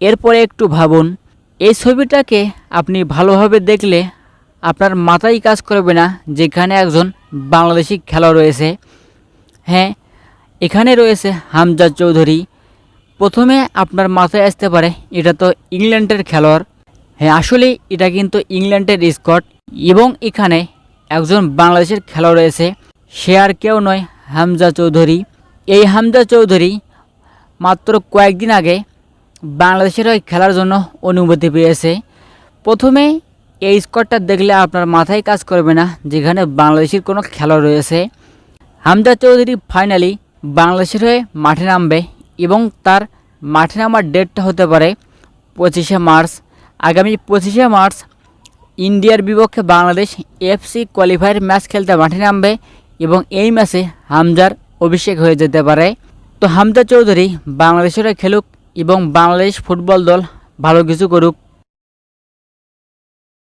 এরপরে একটু ভাবুন, এই ছবিটাকে আপনি ভালোভাবে দেখলে আপনার মাথায় কাজ করবে না যেখানে একজন বাংলাদেশি খেলোয়াড় রয়েছে। হ্যাঁ, এখানে রয়েছে হামজা চৌধুরী। প্রথমে আপনার মাথায় আসতে পারে এটা তো ইংল্যান্ডের খেলোয়াড়। হ্যাঁ, আসলে এটা কিন্তু ইংল্যান্ডের স্কোয়াড এবং এখানে একজন বাংলাদেশের খেলোয়াড় রয়েছে, সে আর কেউ নয়, হামজা চৌধুরী। এই হামজা চৌধুরী মাত্র কয়েকদিন আগে বাংলাদেশের হয়ে খেলার জন্য অনুমতি পেয়েছে। প্রথমে এই স্কোয়াডটা দেখলে আপনার মাথায় কাজ করবে না যেখানে বাংলাদেশের কোনো খেলোয়াড় রয়েছে। হামজা চৌধুরী ফাইনালি বাংলাদেশের হয়ে মাঠে নামবে এবং তার মাঠে নামার ডেটটা হতে পারে 25শে মার্চ। আগামী 25শে মার্চ ইন্ডিয়ার বিপক্ষে বাংলাদেশ এফসি কোয়ালিফায়ার ম্যাচ খেলতে মাঠে নামবে এবং এই ম্যাচে হামজার অভিষেক হয়ে যেতে পারে। তো হামজা চৌধুরী বাংলাদেশের হয়ে খেলুক এবং বাংলাদেশ ফুটবল দল ভালো কিছু করুক।